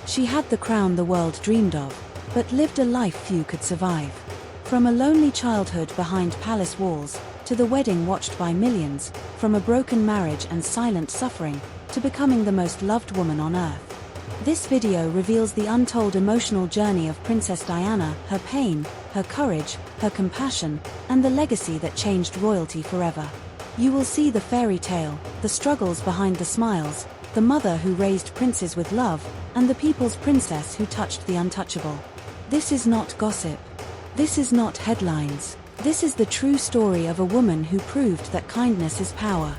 She had the crown the world dreamed of, but lived a life few could survive. From a lonely childhood behind palace walls, to the wedding watched by millions, from a broken marriage and silent suffering, to becoming the most loved woman on earth. This video reveals the untold emotional journey of Princess Diana, her pain, her courage, her compassion, and the legacy that changed royalty forever. You will see the fairy tale, the struggles behind the smiles, the mother who raised princes with love, and the people's princess who touched the untouchable. This is not gossip. This is not headlines. This is the true story of a woman who proved that kindness is power.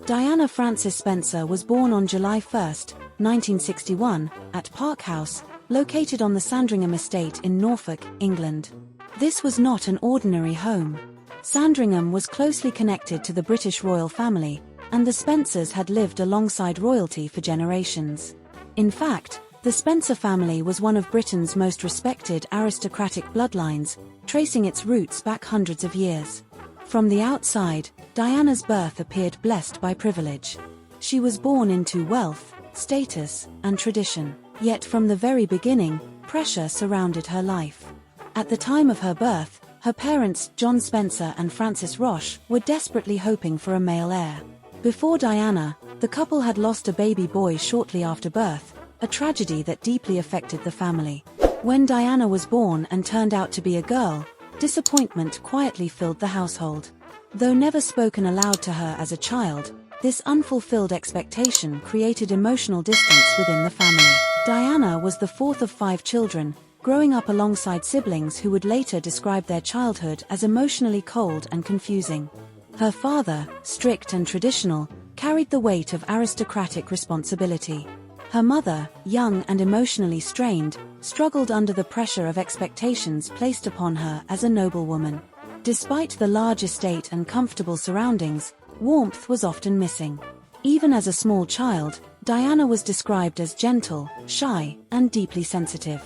Diana Frances Spencer was born on July 1, 1961, at Park House, located on the Sandringham estate in Norfolk, England. This was not an ordinary home. Sandringham was closely connected to the British royal family, and the Spencers had lived alongside royalty for generations. In fact, the Spencer family was one of Britain's most respected aristocratic bloodlines, tracing its roots back hundreds of years. From the outside, Diana's birth appeared blessed by privilege. She was born into wealth, status, and tradition. Yet from the very beginning, pressure surrounded her life. At the time of her birth, her parents, John Spencer and Frances Roche, were desperately hoping for a male heir. Before Diana, the couple had lost a baby boy shortly after birth, a tragedy that deeply affected the family. When Diana was born and turned out to be a girl, disappointment quietly filled the household. Though never spoken aloud to her as a child, this unfulfilled expectation created emotional distance within the family. Diana was the fourth of 5 children, growing up alongside siblings who would later describe their childhood as emotionally cold and confusing. Her father, strict and traditional, carried the weight of aristocratic responsibility. Her mother, young and emotionally strained, struggled under the pressure of expectations placed upon her as a noblewoman. Despite the large estate and comfortable surroundings, warmth was often missing. Even as a small child, Diana was described as gentle, shy, and deeply sensitive.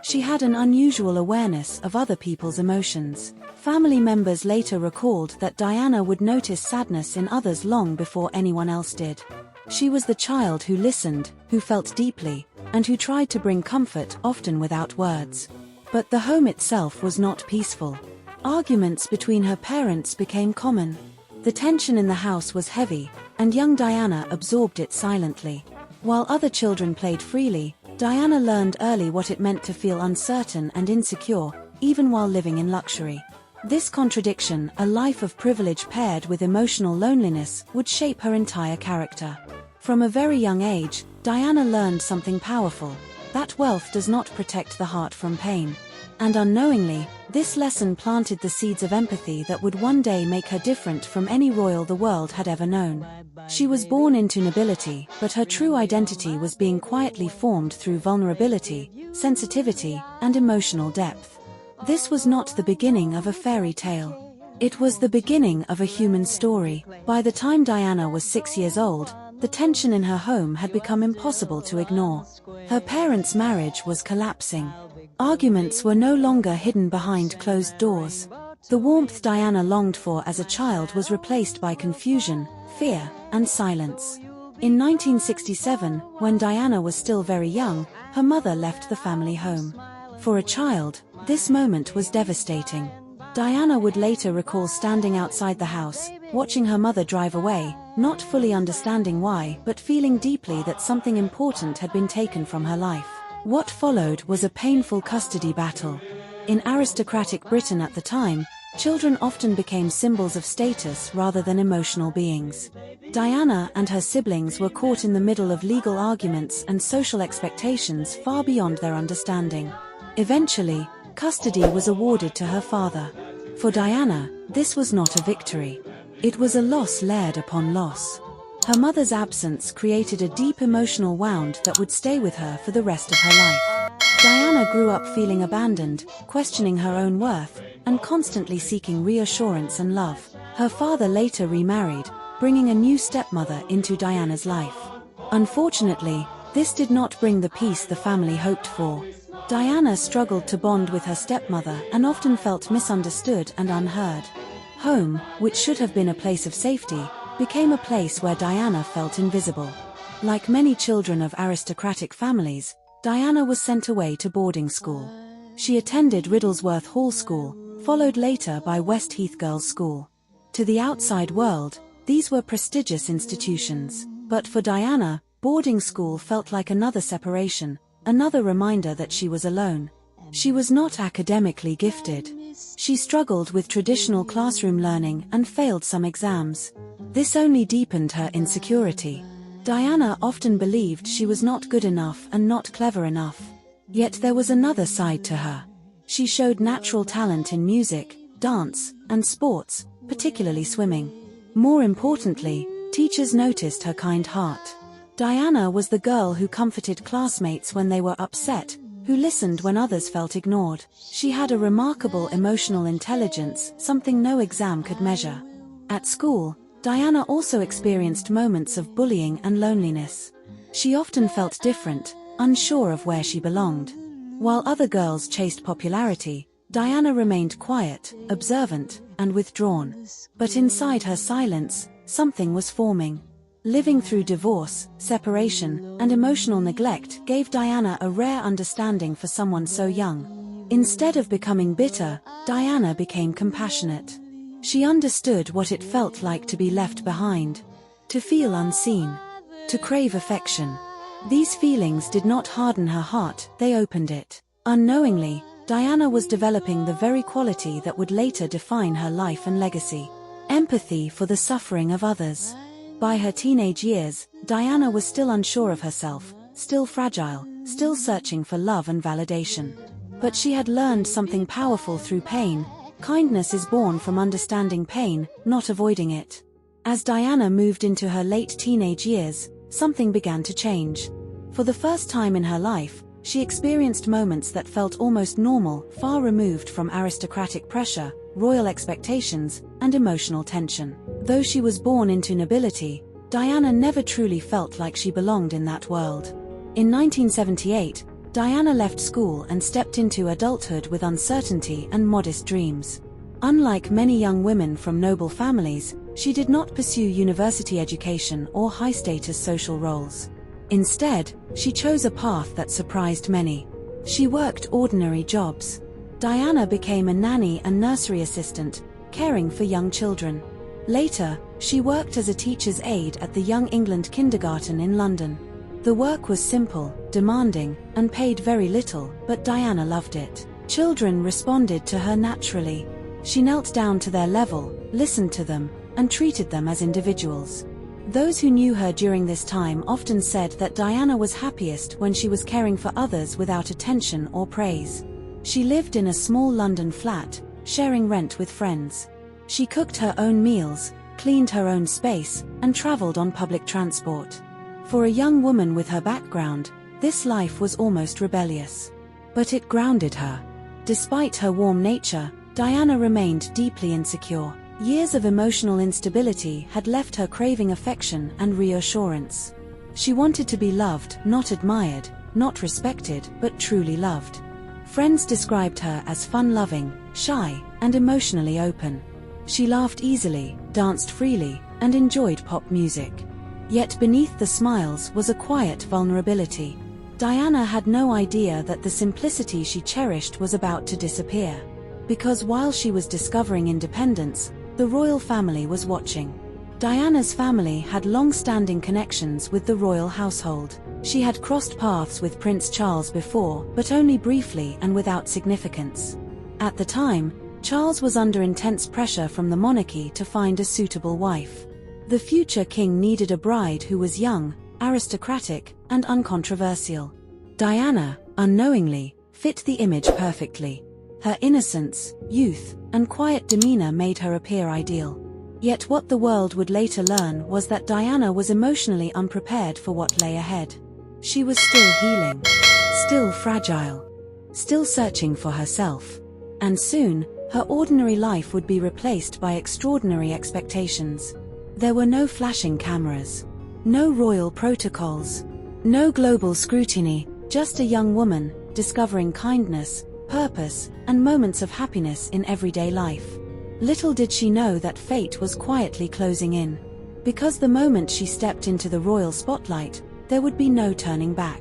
She had an unusual awareness of other people's emotions. Family members later recalled that Diana would notice sadness in others long before anyone else did. She was the child who listened, who felt deeply, and who tried to bring comfort, often without words. But the home itself was not peaceful. Arguments between her parents became common. The tension in the house was heavy, and young Diana absorbed it silently. While other children played freely, Diana learned early what it meant to feel uncertain and insecure, even while living in luxury. This contradiction, a life of privilege paired with emotional loneliness, would shape her entire character. From a very young age, Diana learned something powerful: that wealth does not protect the heart from pain. And unknowingly, this lesson planted the seeds of empathy that would one day make her different from any royal the world had ever known. She was born into nobility, but her true identity was being quietly formed through vulnerability, sensitivity, and emotional depth. This was not the beginning of a fairy tale. It was the beginning of a human story. By the time Diana was 6 years old, the tension in her home had become impossible to ignore. Her parents' marriage was collapsing. Arguments were no longer hidden behind closed doors. The warmth Diana longed for as a child was replaced by confusion, fear, and silence. In 1967, when Diana was still very young, her mother left the family home. For a child, this moment was devastating. Diana would later recall standing outside the house, watching her mother drive away, not fully understanding why, but feeling deeply that something important had been taken from her life. What followed was a painful custody battle. In aristocratic Britain at the time, children often became symbols of status rather than emotional beings. Diana and her siblings were caught in the middle of legal arguments and social expectations far beyond their understanding. Eventually, custody was awarded to her father. For Diana, this was not a victory. It was a loss layered upon loss. Her mother's absence created a deep emotional wound that would stay with her for the rest of her life. Diana grew up feeling abandoned, questioning her own worth, and constantly seeking reassurance and love. Her father later remarried, bringing a new stepmother into Diana's life. Unfortunately, This did not bring the peace the family hoped for. Diana struggled to bond with her stepmother and often felt misunderstood and unheard. Home, which should have been a place of safety, became a place where Diana felt invisible. Like many children of aristocratic families, Diana was sent away to boarding school. She attended Riddlesworth Hall School, followed later by Westheath Girls' School. To the outside world, these were prestigious institutions, but for Diana, boarding school felt like another separation, another reminder that she was alone. She was not academically gifted. She struggled with traditional classroom learning and failed some exams. This only deepened her insecurity. Diana often believed she was not good enough and not clever enough. Yet there was another side to her. She showed natural talent in music, dance, and sports, particularly swimming. More importantly, teachers noticed her kind heart. Diana was the girl who comforted classmates when they were upset, who listened when others felt ignored. She had a remarkable emotional intelligence, something no exam could measure. At school, Diana also experienced moments of bullying and loneliness. She often felt different, unsure of where she belonged. While other girls chased popularity, Diana remained quiet, observant, and withdrawn. But inside her silence, something was forming. Living through divorce, separation, and emotional neglect gave Diana a rare understanding for someone so young. Instead of becoming bitter, Diana became compassionate. She understood what it felt like to be left behind, to feel unseen, to crave affection. These feelings did not harden her heart, they opened it. Unknowingly, Diana was developing the very quality that would later define her life and legacy: empathy for the suffering of others. By her teenage years, Diana was still unsure of herself, still fragile, still searching for love and validation. But she had learned something powerful through pain. Kindness is born from understanding pain, not avoiding it. As Diana moved into her late teenage years, something began to change. For the first time in her life, she experienced moments that felt almost normal, far removed from aristocratic pressure, royal expectations, and emotional tension. Though she was born into nobility, Diana never truly felt like she belonged in that world. In 1978, Diana left school and stepped into adulthood with uncertainty and modest dreams. Unlike many young women from noble families, she did not pursue university education or high-status social roles. Instead, she chose a path that surprised many. She worked ordinary jobs. Diana became a nanny and nursery assistant, caring for young children. Later, she worked as a teacher's aide at the Young England Kindergarten in London. The work was simple, demanding, and paid very little, but Diana loved it. Children responded to her naturally. She knelt down to their level, listened to them, and treated them as individuals. Those who knew her during this time often said that Diana was happiest when she was caring for others without attention or praise. She lived in a small London flat, sharing rent with friends. She cooked her own meals, cleaned her own space, and traveled on public transport. For a young woman with her background, this life was almost rebellious. But it grounded her. Despite her warm nature, Diana remained deeply insecure. Years of emotional instability had left her craving affection and reassurance. She wanted to be loved, not admired, not respected, but truly loved. Friends described her as fun-loving, shy, and emotionally open. She laughed easily, danced freely, and enjoyed pop music. Yet beneath the smiles was a quiet vulnerability. Diana had no idea that the simplicity she cherished was about to disappear. Because while she was discovering independence, the royal family was watching. Diana's family had long-standing connections with the royal household. She had crossed paths with Prince Charles before, but only briefly and without significance. At the time, Charles was under intense pressure from the monarchy to find a suitable wife. The future king needed a bride who was young, aristocratic, and uncontroversial. Diana, unknowingly, fit the image perfectly. Her innocence, youth, and quiet demeanor made her appear ideal. Yet what the world would later learn was that Diana was emotionally unprepared for what lay ahead. She was still healing, still fragile, still searching for herself. And soon, her ordinary life would be replaced by extraordinary expectations. There were no flashing cameras, no royal protocols, No global scrutiny, just a young woman, discovering kindness, purpose, and moments of happiness in everyday life. Little did she know that fate was quietly closing in. Because the moment she stepped into the royal spotlight, there would be no turning back.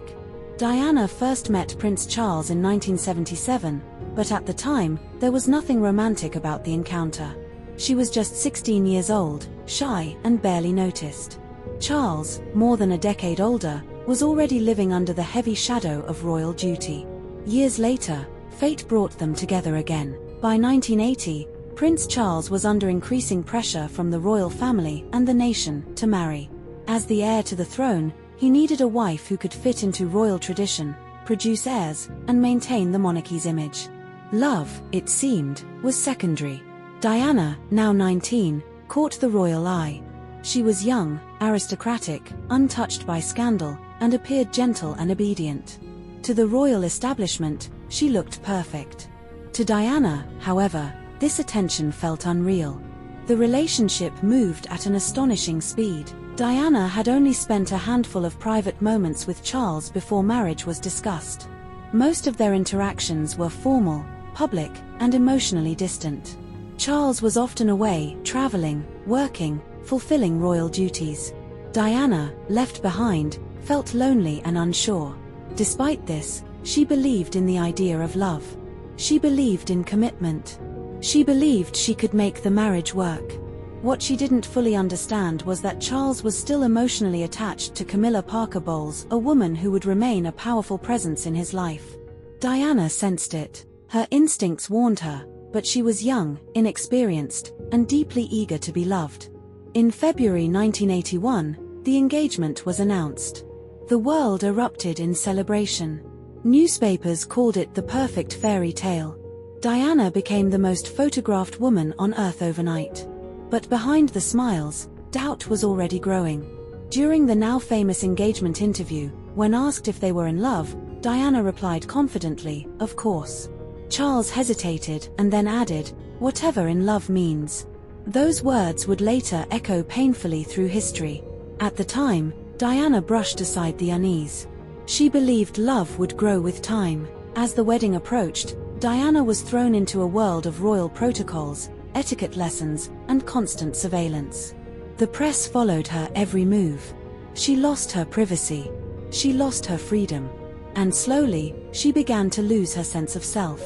Diana first met Prince Charles in 1977, but at the time, there was nothing romantic about the encounter. She was just 16 years old, shy, and barely noticed. Charles, more than a decade older, was already living under the heavy shadow of royal duty. Years later, fate brought them together again. By 1980, Prince Charles was under increasing pressure from the royal family and the nation to marry. As the heir to the throne, he needed a wife who could fit into royal tradition, produce heirs, and maintain the monarchy's image. Love, it seemed, was secondary. Diana, now 19, caught the royal eye. She was young, aristocratic, untouched by scandal, and appeared gentle and obedient. To the royal establishment, she looked perfect. To Diana, however, this attention felt unreal. The relationship moved at an astonishing speed. Diana had only spent a handful of private moments with Charles before marriage was discussed. Most of their interactions were formal, public, and emotionally distant. Charles was often away, traveling, working, fulfilling royal duties. Diana, left behind, felt lonely and unsure. Despite this, she believed in the idea of love. She believed in commitment. She believed she could make the marriage work. What she didn't fully understand was that Charles was still emotionally attached to Camilla Parker Bowles, a woman who would remain a powerful presence in his life. Diana sensed it. Her instincts warned her, but she was young, inexperienced, and deeply eager to be loved. In February 1981, the engagement was announced. The world erupted in celebration. Newspapers called it the perfect fairy tale. Diana became the most photographed woman on Earth overnight. But behind the smiles, doubt was already growing. During the now famous engagement interview, when asked if they were in love, Diana replied confidently, "Of course." Charles hesitated and then added, "Whatever in love means." Those words would later echo painfully through history. At the time, Diana brushed aside the unease. She believed love would grow with time. As the wedding approached, Diana was thrown into a world of royal protocols, etiquette lessons, and constant surveillance. The press followed her every move. She lost her privacy. She lost her freedom. And slowly, she began to lose her sense of self.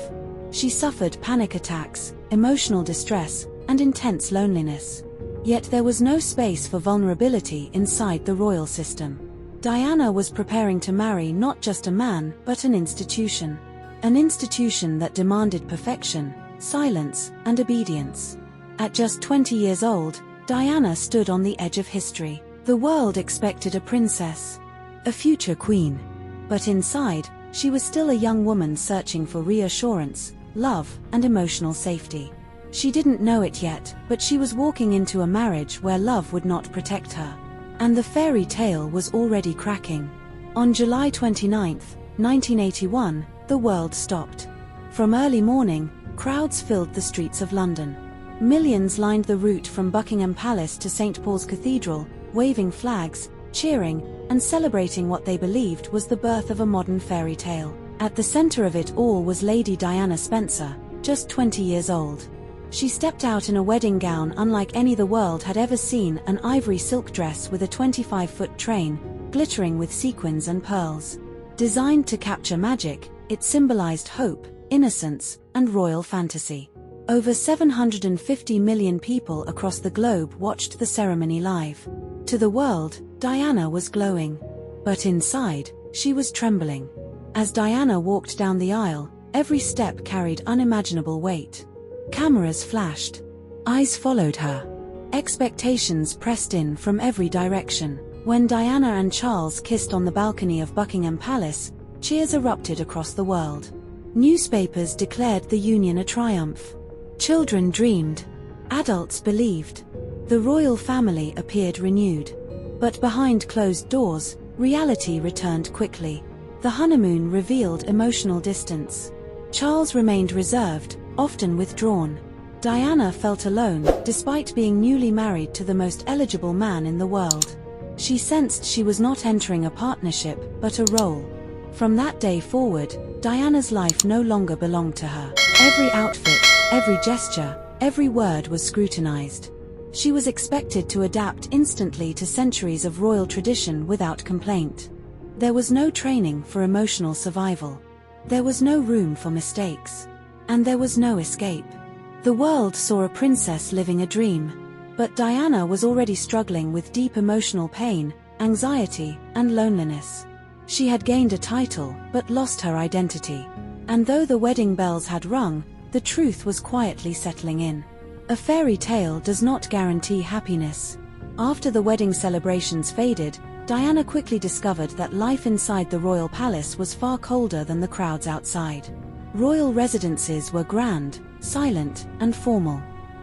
She suffered panic attacks, emotional distress, and intense loneliness. Yet there was no space for vulnerability inside the royal system. Diana was preparing to marry not just a man, but an institution. An institution that demanded perfection, silence, and obedience. At just 20 years old, Diana stood on the edge of history. The world expected a princess, a future queen. But inside, she was still a young woman searching for reassurance, love, and emotional safety. She didn't know it yet, but she was walking into a marriage where love would not protect her. And the fairy tale was already cracking. On July 29, 1981, the world stopped. From early morning, crowds filled the streets of London. Millions lined the route from Buckingham Palace to St. Paul's Cathedral, waving flags, cheering, and celebrating what they believed was the birth of a modern fairy tale. At the center of it all was Lady Diana Spencer, just 20 years old. She stepped out in a wedding gown unlike any the world had ever seen, an ivory silk dress with a 25-foot train, glittering with sequins and pearls. Designed to capture magic, it symbolized hope, innocence, and royal fantasy. Over 750 million people across the globe watched the ceremony live. To the world, Diana was glowing. But inside, she was trembling. As Diana walked down the aisle, every step carried unimaginable weight. Cameras flashed. Eyes followed her. Expectations pressed in from every direction. When Diana and Charles kissed on the balcony of Buckingham Palace, cheers erupted across the world. Newspapers declared the union a triumph. Children dreamed. Adults believed. The royal family appeared renewed. But behind closed doors, reality returned quickly. The honeymoon revealed emotional distance. Charles remained reserved, often withdrawn. Diana felt alone, despite being newly married to the most eligible man in the world. She sensed she was not entering a partnership, but a role. From that day forward, Diana's life no longer belonged to her. Every outfit, every gesture, every word was scrutinized. She was expected to adapt instantly to centuries of royal tradition without complaint. There was no training for emotional survival. There was no room for mistakes. And there was no escape. The world saw a princess living a dream. But Diana was already struggling with deep emotional pain, anxiety, and loneliness. She had gained a title, but lost her identity. And though the wedding bells had rung, the truth was quietly settling in. A fairy tale does not guarantee happiness. After the wedding celebrations faded, Diana quickly discovered that life inside the royal palace was far colder than the crowds outside. Royal residences were grand, silent, and formal.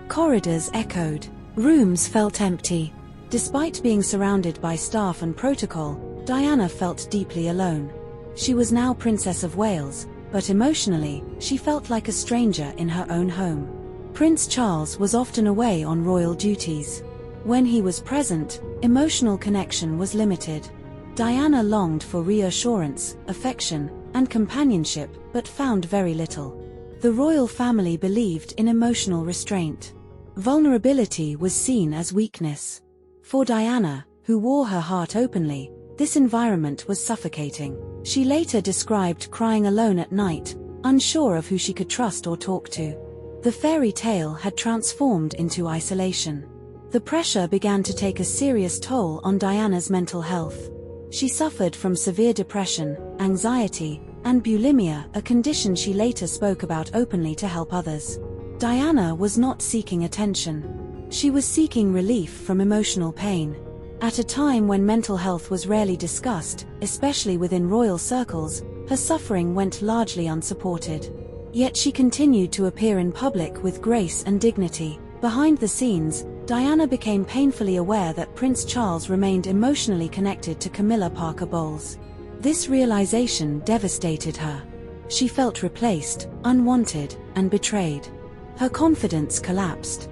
Corridors echoed. Rooms felt empty. Despite being surrounded by staff and protocol, Diana felt deeply alone. She was now Princess of Wales, but emotionally, she felt like a stranger in her own home. Prince Charles was often away on royal duties. When he was present, emotional connection was limited. Diana longed for reassurance, affection, and companionship, but found very little. The royal family believed in emotional restraint. Vulnerability was seen as weakness. For Diana, who wore her heart openly, this environment was suffocating. She later described crying alone at night, unsure of who she could trust or talk to. The fairy tale had transformed into isolation. The pressure began to take a serious toll on Diana's mental health. She suffered from severe depression, anxiety, and bulimia, a condition she later spoke about openly to help others. Diana was not seeking attention. She was seeking relief from emotional pain. At a time when mental health was rarely discussed, especially within royal circles, her suffering went largely unsupported. Yet she continued to appear in public with grace and dignity. Behind the scenes, Diana became painfully aware that Prince Charles remained emotionally connected to Camilla Parker Bowles. This realization devastated her. She felt replaced, unwanted, and betrayed. Her confidence collapsed.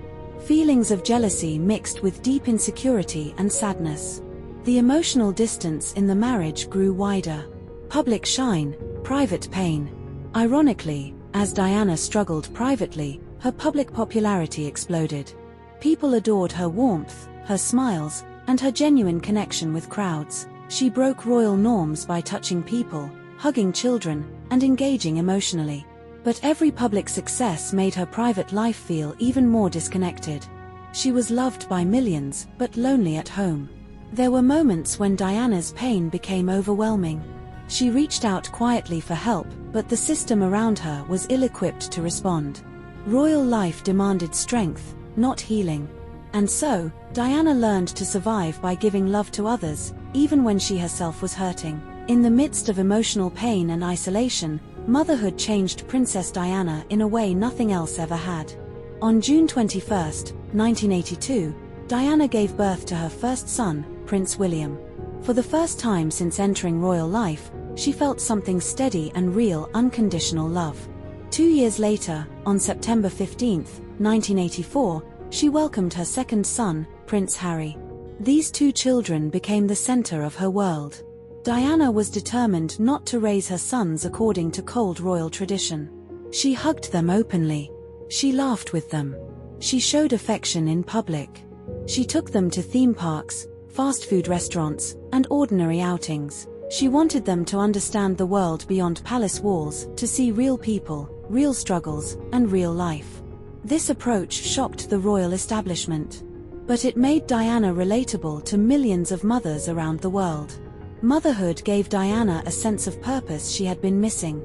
Feelings of jealousy mixed with deep insecurity and sadness. The emotional distance in the marriage grew wider. Public shine, private pain. Ironically, as Diana struggled privately, her public popularity exploded. People adored her warmth, her smiles, and her genuine connection with crowds. She broke royal norms by touching people, hugging children, and engaging emotionally. But every public success made her private life feel even more disconnected. She was loved by millions, but lonely at home. There were moments when Diana's pain became overwhelming. She reached out quietly for help, but the system around her was ill-equipped to respond. Royal life demanded strength, not healing. And so, Diana learned to survive by giving love to others, even when she herself was hurting. In the midst of emotional pain and isolation, motherhood changed Princess Diana in a way nothing else ever had. On June 21, 1982, Diana gave birth to her first son, Prince William. For the first time since entering royal life, she felt something steady and real: unconditional love. 2 years later, on September 15, 1984, she welcomed her second son, Prince Harry. These two children became the center of her world. Diana was determined not to raise her sons according to cold royal tradition. She hugged them openly. She laughed with them. She showed affection in public. She took them to theme parks, fast food restaurants, and ordinary outings. She wanted them to understand the world beyond palace walls, to see real people, real struggles, and real life. This approach shocked the royal establishment. But it made Diana relatable to millions of mothers around the world. Motherhood gave Diana a sense of purpose she had been missing.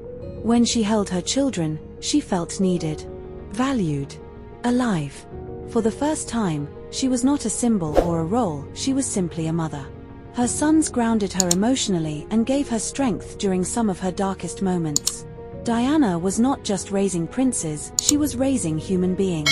When she held her children, she felt needed, valued, alive. For the first time, she was not a symbol or a role, she was simply a mother. Her sons grounded her emotionally and gave her strength during some of her darkest moments. Diana was not just raising princes, she was raising human beings.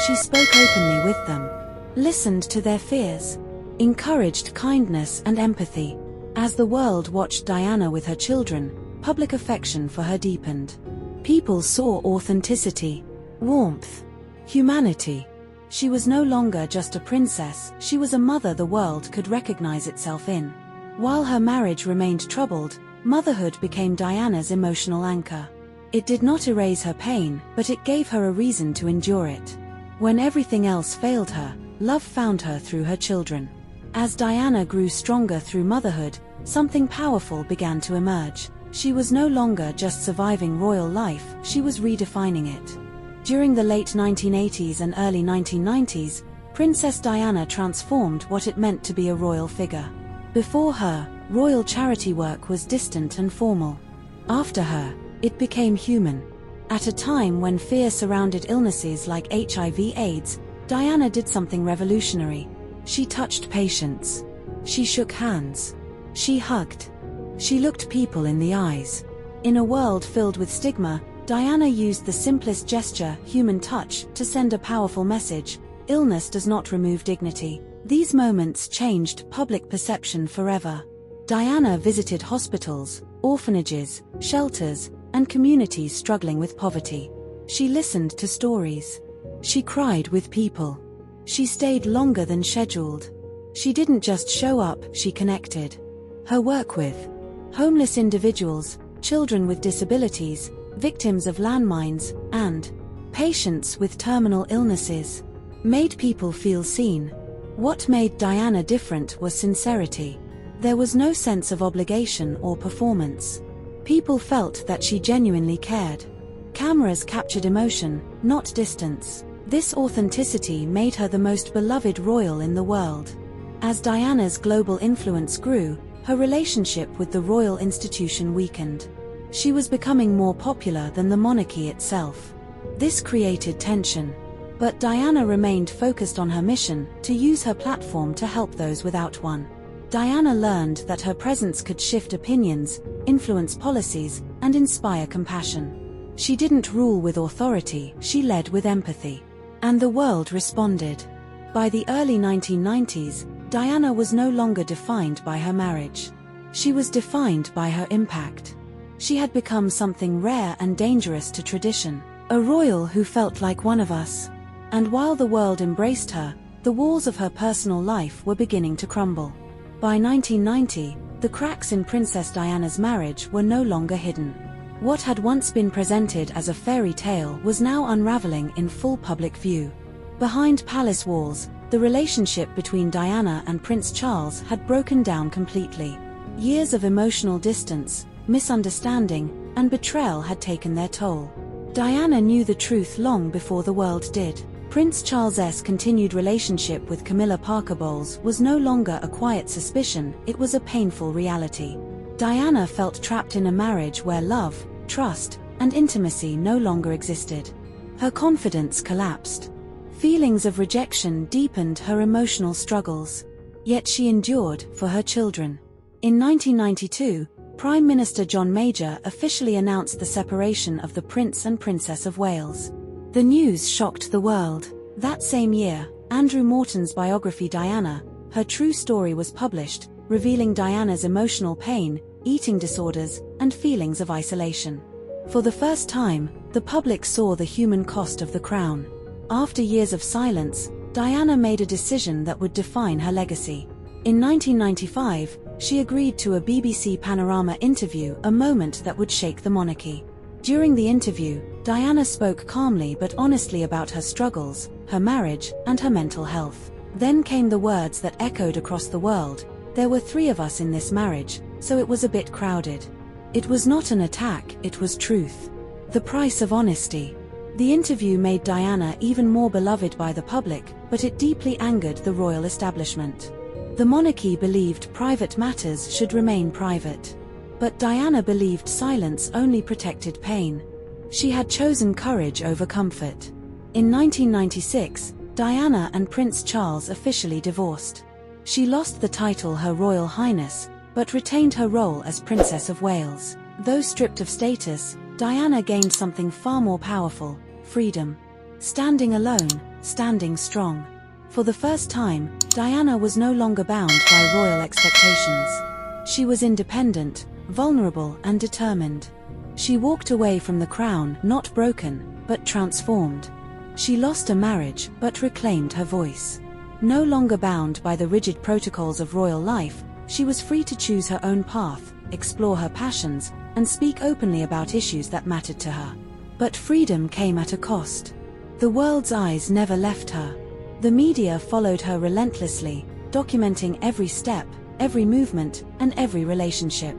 She spoke openly with them, listened to their fears, encouraged kindness and empathy. As the world watched Diana with her children, public affection for her deepened. People saw authenticity, warmth, humanity. She was no longer just a princess, she was a mother the world could recognize itself in. While her marriage remained troubled, motherhood became Diana's emotional anchor. It did not erase her pain, but it gave her a reason to endure it. When everything else failed her, love found her through her children. As Diana grew stronger through motherhood, something powerful began to emerge. She was no longer just surviving royal life, she was redefining it. During the late 1980s and early 1990s, Princess Diana transformed what it meant to be a royal figure. Before her, royal charity work was distant and formal. After her, it became human. At a time when fear surrounded illnesses like HIV/AIDS, Diana did something revolutionary. She touched patients. She shook hands. She hugged. She looked people in the eyes. In a world filled with stigma, Diana used the simplest gesture, human touch, to send a powerful message: illness does not remove dignity. These moments changed public perception forever. Diana visited hospitals, orphanages, shelters, and communities struggling with poverty. She listened to stories. She cried with people. She stayed longer than scheduled. She didn't just show up, she connected. Her work with homeless individuals, children with disabilities, victims of landmines, and patients with terminal illnesses made people feel seen. What made Diana different was sincerity. There was no sense of obligation or performance. People felt that she genuinely cared. Cameras captured emotion, not distance. This authenticity made her the most beloved royal in the world. As Diana's global influence grew, her relationship with the royal institution weakened. She was becoming more popular than the monarchy itself. This created tension. But Diana remained focused on her mission, to use her platform to help those without one. Diana learned that her presence could shift opinions, influence policies, and inspire compassion. She didn't rule with authority, she led with empathy. And the world responded. By the early 1990s, Diana was no longer defined by her marriage. She was defined by her impact. She had become something rare and dangerous to tradition, a royal who felt like one of us. And while the world embraced her, the walls of her personal life were beginning to crumble. By 1990, the cracks in Princess Diana's marriage were no longer hidden. What had once been presented as a fairy tale was now unraveling in full public view. Behind palace walls, the relationship between Diana and Prince Charles had broken down completely. Years of emotional distance, misunderstanding, and betrayal had taken their toll. Diana knew the truth long before the world did. Prince Charles's continued relationship with Camilla Parker Bowles was no longer a quiet suspicion, it was a painful reality. Diana felt trapped in a marriage where love, trust, and intimacy no longer existed. Her confidence collapsed. Feelings of rejection deepened her emotional struggles. Yet she endured, for her children. In 1992, Prime Minister John Major officially announced the separation of the Prince and Princess of Wales. The news shocked the world. That same year, Andrew Morton's biography Diana, Her True Story was published, revealing Diana's emotional pain, eating disorders, and feelings of isolation. For the first time, the public saw the human cost of the crown. After years of silence, Diana made a decision that would define her legacy. In 1995, she agreed to a BBC Panorama interview, a moment that would shake the monarchy. During the interview, Diana spoke calmly but honestly about her struggles, her marriage, and her mental health. Then came the words that echoed across the world: "There were 3 of us in this marriage, so it was a bit crowded." It was not an attack, it was truth. The price of honesty. The interview made Diana even more beloved by the public, but it deeply angered the royal establishment. The monarchy believed private matters should remain private. But Diana believed silence only protected pain. She had chosen courage over comfort. In 1996, Diana and Prince Charles officially divorced. She lost the title Her Royal Highness, but retained her role as Princess of Wales. Though stripped of status, Diana gained something far more powerful: freedom. Standing alone, standing strong. For the first time, Diana was no longer bound by royal expectations. She was independent, vulnerable, and determined. She walked away from the crown, not broken, but transformed. She lost a marriage but reclaimed her voice. No longer bound by the rigid protocols of royal life, she was free to choose her own path, explore her passions, and speak openly about issues that mattered to her. But freedom came at a cost. The world's eyes never left her. The media followed her relentlessly, documenting every step, every movement, and every relationship.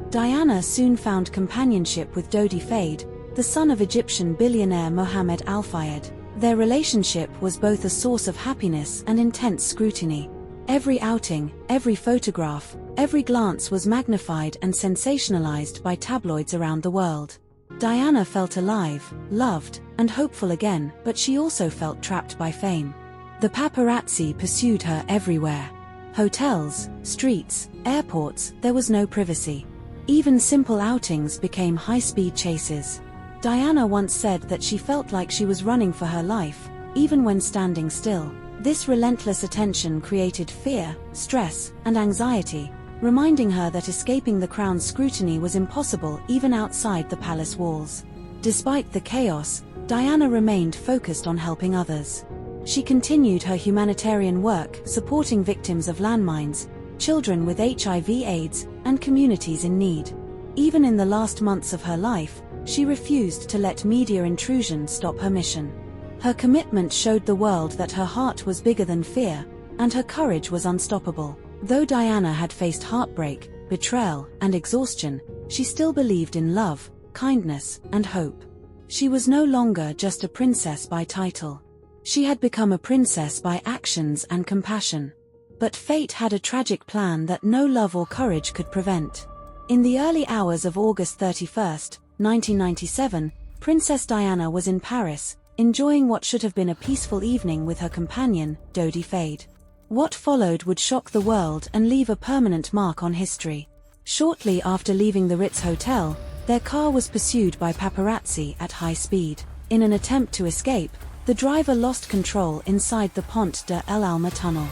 Diana soon found companionship with Dodi Fayed, the son of Egyptian billionaire Mohammed Al Fayed. Their relationship was both a source of happiness and intense scrutiny. Every outing, every photograph, every glance was magnified and sensationalized by tabloids around the world. Diana felt alive, loved, and hopeful again, but she also felt trapped by fame. The paparazzi pursued her everywhere. Hotels, streets, airports, there was no privacy. Even simple outings became high-speed chases. Diana once said that she felt like she was running for her life, even when standing still. This relentless attention created fear, stress, and anxiety, reminding her that escaping the crown's scrutiny was impossible even outside the palace walls. Despite the chaos, Diana remained focused on helping others. She continued her humanitarian work, supporting victims of landmines, children with HIV/AIDS, and communities in need. Even in the last months of her life, she refused to let media intrusion stop her mission. Her commitment showed the world that her heart was bigger than fear, and her courage was unstoppable. Though Diana had faced heartbreak, betrayal, and exhaustion, she still believed in love, kindness, and hope. She was no longer just a princess by title. She had become a princess by actions and compassion. But fate had a tragic plan that no love or courage could prevent. In the early hours of August 31st, 1997, Princess Diana was in Paris, enjoying what should have been a peaceful evening with her companion, Dodi Fayed. What followed would shock the world and leave a permanent mark on history. Shortly after leaving the Ritz Hotel, their car was pursued by paparazzi at high speed. In an attempt to escape, the driver lost control inside the Pont de l'Alma tunnel.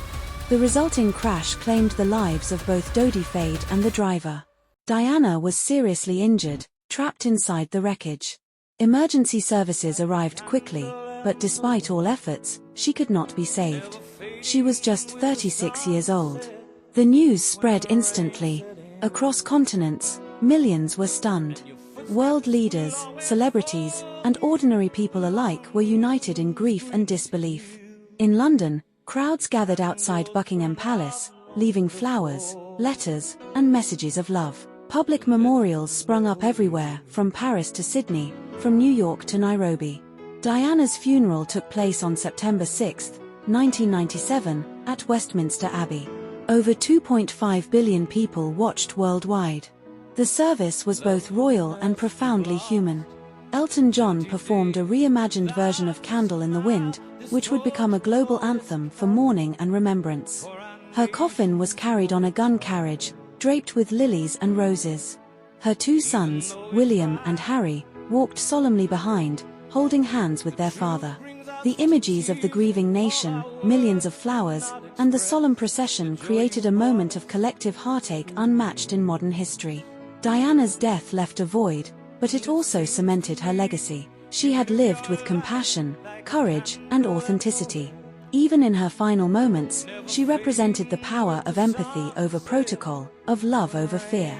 The resulting crash claimed the lives of both Dodi Fayed and the driver. Diana was seriously injured, trapped inside the wreckage. Emergency services arrived quickly, but despite all efforts, she could not be saved. She was just 36 years old. The news spread instantly. Across continents, millions were stunned. World leaders, celebrities, and ordinary people alike were united in grief and disbelief. In London, crowds gathered outside Buckingham Palace, leaving flowers, letters, and messages of love. Public memorials sprung up everywhere, from Paris to Sydney, from New York to Nairobi. Diana's funeral took place on September 6, 1997, at Westminster Abbey. Over 2.5 billion people watched worldwide. The service was both royal and profoundly human. Elton John performed a reimagined version of Candle in the Wind, which would become a global anthem for mourning and remembrance. Her coffin was carried on a gun carriage, draped with lilies and roses. Her two sons, William and Harry, walked solemnly behind, holding hands with their father. The images of the grieving nation, millions of flowers, and the solemn procession created a moment of collective heartache unmatched in modern history. Diana's death left a void, but it also cemented her legacy. She had lived with compassion, courage, and authenticity. Even in her final moments, she represented the power of empathy over protocol, of love over fear.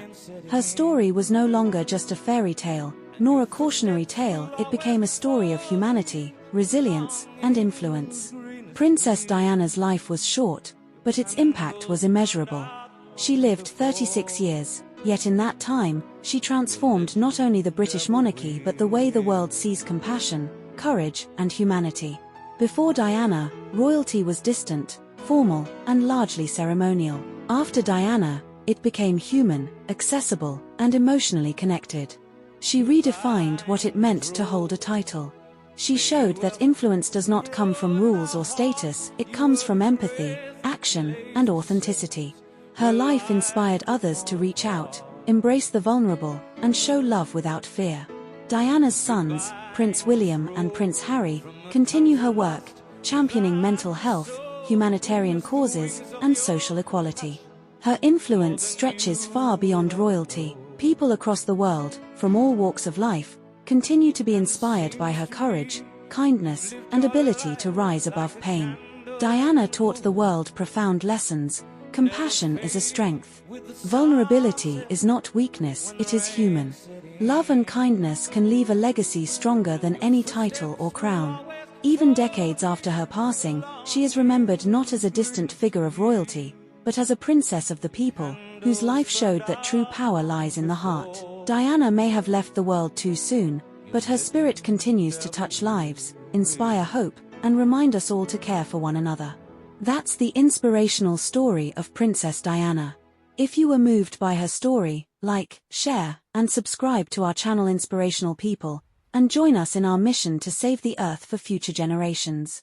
Her story was no longer just a fairy tale, nor a cautionary tale. It became a story of humanity, resilience, and influence. Princess Diana's life was short, but its impact was immeasurable. She lived 36 years, yet in that time, she transformed not only the British monarchy but the way the world sees compassion, courage, and humanity. Before Diana, royalty was distant, formal, and largely ceremonial. After Diana, it became human, accessible, and emotionally connected. She redefined what it meant to hold a title. She showed that influence does not come from rules or status, it comes from empathy, action, and authenticity. Her life inspired others to reach out, embrace the vulnerable, and show love without fear. Diana's sons, Prince William and Prince Harry, continue her work, championing mental health, humanitarian causes, and social equality. Her influence stretches far beyond royalty. People across the world, from all walks of life, continue to be inspired by her courage, kindness, and ability to rise above pain. Diana taught the world profound lessons. Compassion is a strength. Vulnerability is not weakness, it is human. Love and kindness can leave a legacy stronger than any title or crown. Even decades after her passing, she is remembered not as a distant figure of royalty, but as a princess of the people, whose life showed that true power lies in the heart. Diana may have left the world too soon, but her spirit continues to touch lives, inspire hope, and remind us all to care for one another. That's the inspirational story of Princess Diana. If you were moved by her story, like, share, and subscribe to our channel Inspirational People, and join us in our mission to save the Earth for future generations.